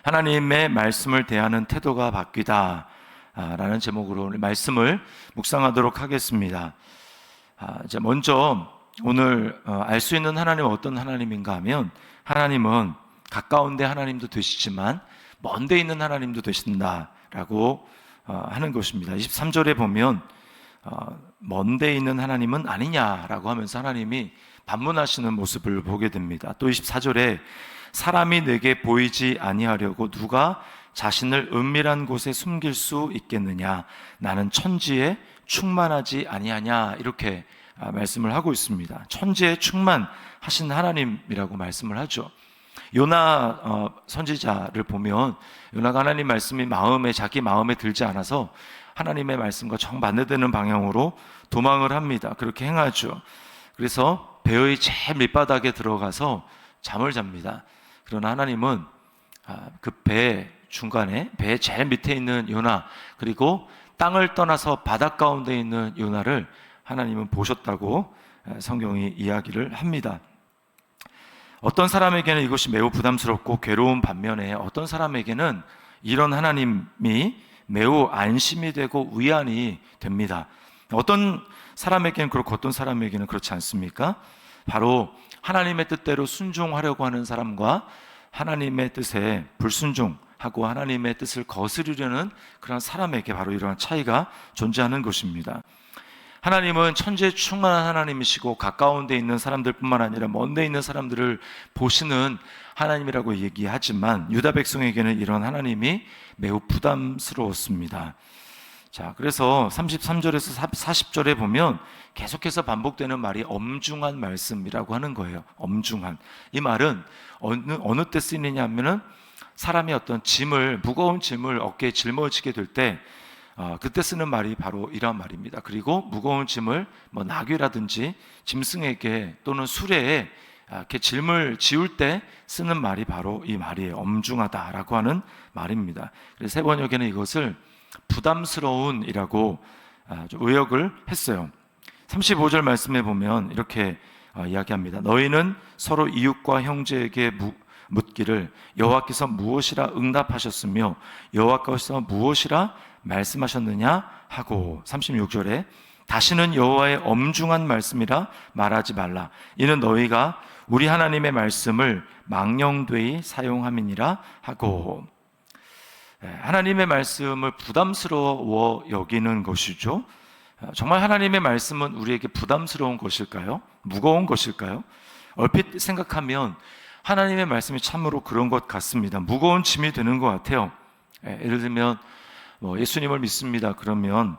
하나님의 말씀을 대하는 태도가 바뀌다 라는 제목으로 말씀을 묵상하도록 하겠습니다. 이제 먼저 오늘 알 수 있는 하나님은 어떤 하나님인가 하면, 하나님은 가까운데 하나님도 되시지만 먼데 있는 하나님도 되신다라고 하는 것입니다. 23절에 보면 먼데 있는 하나님은 아니냐라고 하면서 하나님이 반문하시는 모습을 보게 됩니다. 또 24절에 사람이 내게 보이지 아니하려고 누가 자신을 은밀한 곳에 숨길 수 있겠느냐, 나는 천지에 충만하지 아니하냐, 이렇게 말씀을 하고 있습니다. 천지에 충만하신 하나님이라고 말씀을 하죠. 요나 선지자를 보면 요나가 하나님 말씀이 자기 마음에 들지 않아서 하나님의 말씀과 정반대되는 방향으로 도망을 합니다. 그렇게 행하죠. 그래서 배의 제일 밑바닥에 들어가서 잠을 잡니다. 그러나 하나님은 그 배 중간에, 배 제일 밑에 있는 요나, 그리고 땅을 떠나서 바닷 가운데 있는 요나를 하나님은 보셨다고 성경이 이야기를 합니다. 어떤 사람에게는 이것이 매우 부담스럽고 괴로운 반면에 어떤 사람에게는 이런 하나님이 매우 안심이 되고 위안이 됩니다. 어떤 사람에게는 그렇고 어떤 사람에게는 그렇지 않습니까? 바로 하나님의 뜻대로 순종하려고 하는 사람과 하나님의 뜻에 불순종하고 하나님의 뜻을 거스르려는 그런 사람에게 바로 이러한 차이가 존재하는 것입니다. 하나님은 천지에 충만한 하나님이시고 가까운 데 있는 사람들뿐만 아니라 먼 데 있는 사람들을 보시는 하나님이라고 얘기하지만 유다 백성에게는 이런 하나님이 매우 부담스러웠습니다. 자, 그래서 33절에서 40절에 보면 계속해서 반복되는 말이 엄중한 말씀이라고 하는 거예요. 엄중한. 이 말은 어느 때 쓰이느냐 하면은 사람이 어떤 무거운 짐을 어깨에 짊어지게 될 때 그때 쓰는 말이 바로 이런 말입니다. 그리고 무거운 짐을 나귀라든지 짐승에게 또는 수레에 이렇게 짐을 지울 때 쓰는 말이 바로 이 말이에요. 엄중하다라고 하는 말입니다. 그래서 세 번역에는 이것을 부담스러운이라고 좀 의역을 했어요. 35절 말씀에 보면 이렇게 이야기합니다. 너희는 서로 이웃과 형제에게 묻기를 여호와께서 무엇이라 응답하셨으며 여호와께서 무엇이라 말씀하셨느냐 하고, 36절에 다시는 여호와의 엄중한 말씀이라 말하지 말라. 이는 너희가 우리 하나님의 말씀을 망령되이 사용함이니라 하고, 하나님의 말씀을 부담스러워 여기는 것이죠. 정말 하나님의 말씀은 우리에게 부담스러운 것일까요? 무거운 것일까요? 얼핏 생각하면 하나님의 말씀이 참으로 그런 것 같습니다. 무거운 짐이 되는 것 같아요. 예를 들면 예수님을 믿습니다. 그러면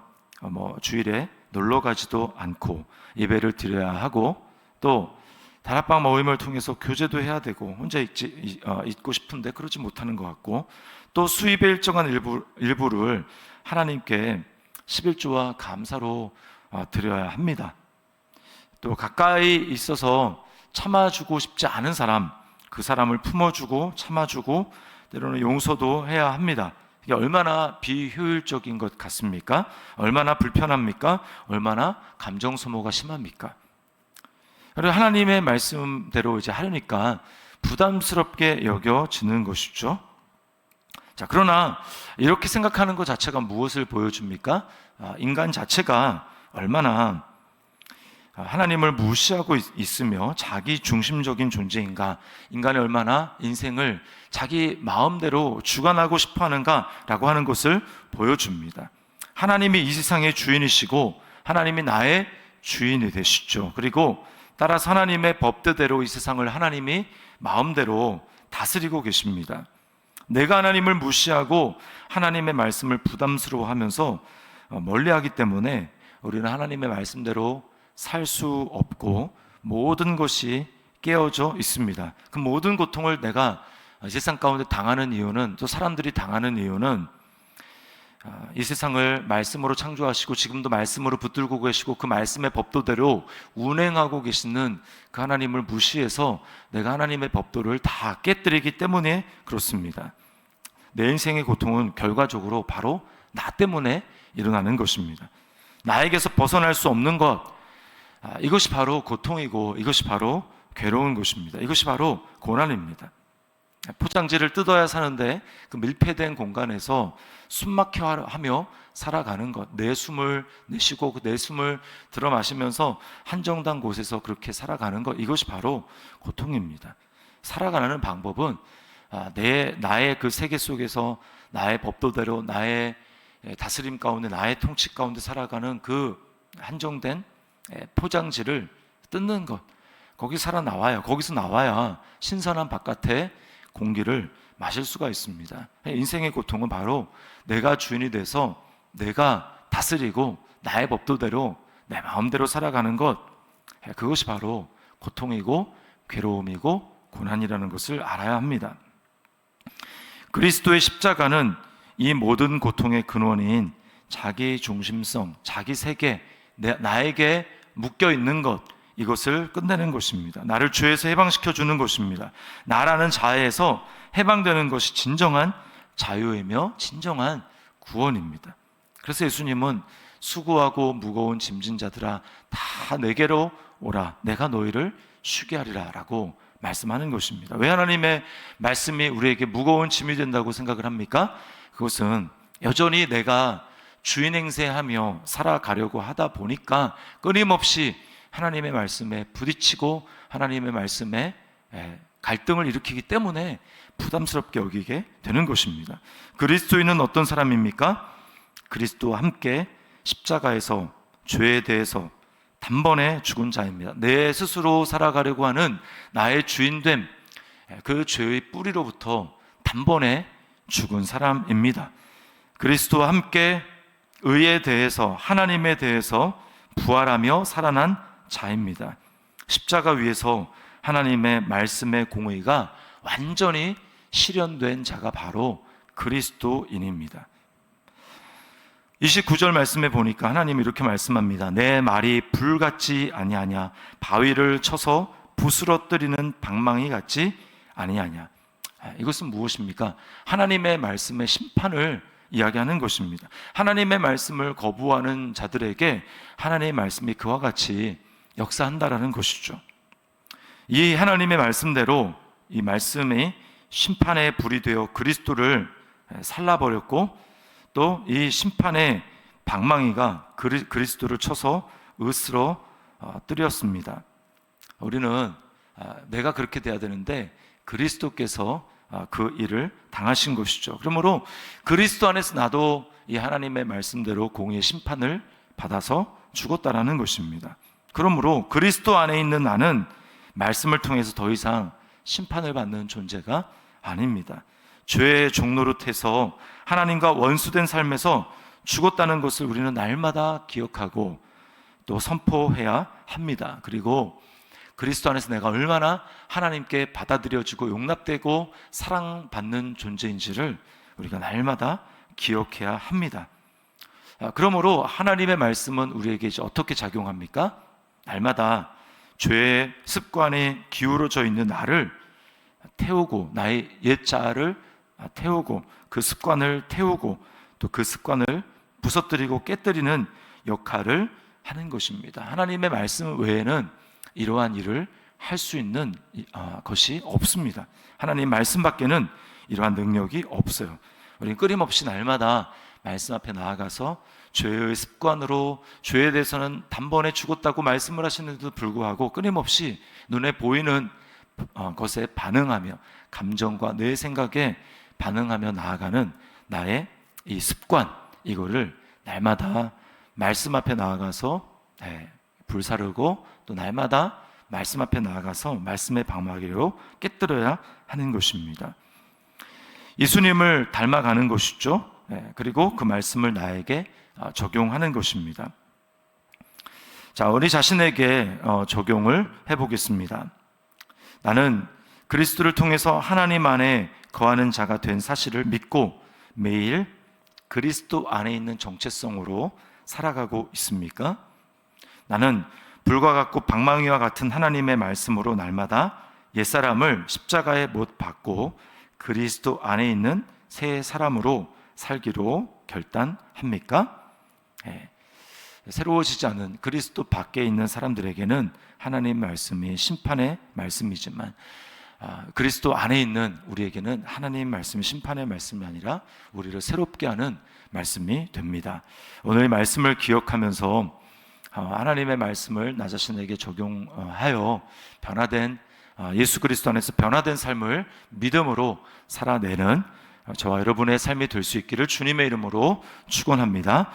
주일에 놀러 가지도 않고 예배를 드려야 하고, 또 다락방 모임을 통해서 교제도 해야 되고 혼자 있고 싶은데 그러지 못하는 것 같고, 또 수입의 일정한 일부를 하나님께 11조와 감사로 드려야 합니다. 또 가까이 있어서 참아주고 싶지 않은 사람, 그 사람을 품어주고 참아주고 때로는 용서도 해야 합니다. 이게 얼마나 비효율적인 것 같습니까? 얼마나 불편합니까? 얼마나 감정 소모가 심합니까? 그리고 하나님의 말씀대로 이제 하려니까 부담스럽게 여겨지는 것이죠. 자, 그러나 이렇게 생각하는 것 자체가 무엇을 보여줍니까? 인간 자체가 얼마나 하나님을 무시하고 있으며 자기 중심적인 존재인가, 인간이 얼마나 인생을 자기 마음대로 주관하고 싶어 하는가라고 하는 것을 보여줍니다. 하나님이 이 세상의 주인이시고 하나님이 나의 주인이 되시죠. 그리고 따라서 하나님의 법대로 이 세상을 하나님이 마음대로 다스리고 계십니다. 내가 하나님을 무시하고 하나님의 말씀을 부담스러워하면서 멀리하기 때문에 우리는 하나님의 말씀대로 살 수 없고 모든 것이 깨어져 있습니다. 그 모든 고통을 내가 세상 가운데 당하는 이유는, 또 사람들이 당하는 이유는 이 세상을 말씀으로 창조하시고 지금도 말씀으로 붙들고 계시고 그 말씀의 법도대로 운행하고 계시는 그 하나님을 무시해서 내가 하나님의 법도를 다 깨뜨리기 때문에 그렇습니다. 내 인생의 고통은 결과적으로 바로 나 때문에 일어나는 것입니다. 나에게서 벗어날 수 없는 것, 이것이 바로 고통이고 이것이 바로 괴로운 것입니다. 이것이 바로 고난입니다. 포장지를 뜯어야 사는데 그 밀폐된 공간에서 숨막혀 하며 살아가는 것, 내 숨을 내쉬고 그 내 숨을 들어 마시면서 한정된 곳에서 그렇게 살아가는 것, 이것이 바로 고통입니다. 살아가는 방법은 나의 그 세계 속에서 나의 법도대로 나의 다스림 가운데, 나의 통치 가운데 살아가는 그 한정된 포장지를 뜯는 것, 거기 살아나와야, 거기서 나와야 신선한 바깥의 공기를 마실 수가 있습니다. 인생의 고통은 바로 내가 주인이 돼서 내가 다스리고 나의 법도대로 내 마음대로 살아가는 것, 그것이 바로 고통이고 괴로움이고 고난이라는 것을 알아야 합니다. 그리스도의 십자가는 이 모든 고통의 근원인 자기 중심성, 자기 세계, 나에게 묶여 있는 것, 이것을 끝내는 것입니다. 나를 죄에서 해방시켜 주는 것입니다. 나라는 자아에서 해방되는 것이 진정한 자유이며 진정한 구원입니다. 그래서 예수님은 수고하고 무거운 짐진 자들아 다 내게로 오라, 내가 너희를 쉬게 하리라 라고 말씀하는 것입니다. 왜 하나님의 말씀이 우리에게 무거운 짐이 된다고 생각을 합니까? 그것은 여전히 내가 주인 행세하며 살아가려고 하다 보니까 끊임없이 하나님의 말씀에 부딪히고 하나님의 말씀에 갈등을 일으키기 때문에 부담스럽게 여기게 되는 것입니다. 그리스도인은 어떤 사람입니까? 그리스도와 함께 십자가에서 죄에 대해서 단번에 죽은 자입니다. 내 스스로 살아가려고 하는 나의 주인됨, 그 죄의 뿌리로부터 단번에 죽은 사람입니다. 그리스도와 함께 의에 대해서, 하나님에 대해서 부활하며 살아난 자입니다. 십자가 위에서 하나님의 말씀의 공의가 완전히 실현된 자가 바로 그리스도인입니다. 29절 말씀에 보니까 하나님이 이렇게 말씀합니다. 내 말이 불 같지 아니하냐, 바위를 쳐서 부스러뜨리는 방망이 같지 아니하냐. 이것은 무엇입니까? 하나님의 말씀의 심판을 이야기하는 것입니다. 하나님의 말씀을 거부하는 자들에게 하나님의 말씀이 그와 같이 역사한다라는 것이죠. 이 하나님의 말씀대로 이 말씀이 심판의 불이 되어 그리스도를 살라버렸고, 또 이 심판의 방망이가 그리스도를 쳐서 으스러 뜨렸습니다. 우리는 내가 그렇게 돼야 되는데 그리스도께서 그 일을 당하신 것이죠. 그러므로 그리스도 안에서 나도 이 하나님의 말씀대로 공의의 심판을 받아서 죽었다라는 것입니다. 그러므로 그리스도 안에 있는 나는 말씀을 통해서 더 이상 심판을 받는 존재가 아닙니다. 죄의 종노릇해서 하나님과 원수된 삶에서 죽었다는 것을 우리는 날마다 기억하고 또 선포해야 합니다. 그리고 그리스도 안에서 내가 얼마나 하나님께 받아들여지고 용납되고 사랑받는 존재인지를 우리가 날마다 기억해야 합니다. 그러므로 하나님의 말씀은 우리에게 이제 어떻게 작용합니까? 날마다 죄의 습관에 기울어져 있는 나를 태우고, 나의 옛자아를 태우고, 그 습관을 태우고, 또 그 습관을 부서뜨리고 깨뜨리는 역할을 하는 것입니다. 하나님의 말씀 외에는 이러한 일을 할 수 있는 것이 없습니다. 하나님 말씀 밖에는 이러한 능력이 없어요. 우리는 끊임없이 날마다 말씀 앞에 나아가서 죄의 습관으로 죄에 대해서는 단번에 죽었다고 말씀을 하시는데도 불구하고 끊임없이 눈에 보이는 것에 반응하며 감정과 내 생각에 반응하며 나아가는 나의 이 습관, 이거를 날마다 말씀 앞에 나아가서 불사르고 또 날마다 말씀 앞에 나아가서 말씀의 방망이로 깨뜨려야 하는 것입니다. 예수님을 닮아가는 것이죠. 그리고 그 말씀을 나에게 적용하는 것입니다. 자, 우리 자신에게 적용을 해보겠습니다. 나는 그리스도를 통해서 하나님 안에 거하는 자가 된 사실을 믿고 매일 그리스도 안에 있는 정체성으로 살아가고 있습니까? 나는 불과 같고 방망이와 같은 하나님의 말씀으로 날마다 옛사람을 십자가에 못 박고 그리스도 안에 있는 새 사람으로 살기로 결단합니까? 새로워지지 않은 그리스도 밖에 있는 사람들에게는 하나님의 말씀이 심판의 말씀이지만 그리스도 안에 있는 우리에게는 하나님 말씀, 심판의 말씀이 아니라 우리를 새롭게 하는 말씀이 됩니다. 오늘 말씀을 기억하면서 하나님의 말씀을 나 자신에게 적용하여 변화된 예수 그리스도 안에서 변화된 삶을 믿음으로 살아내는 저와 여러분의 삶이 될 수 있기를 주님의 이름으로 축원합니다.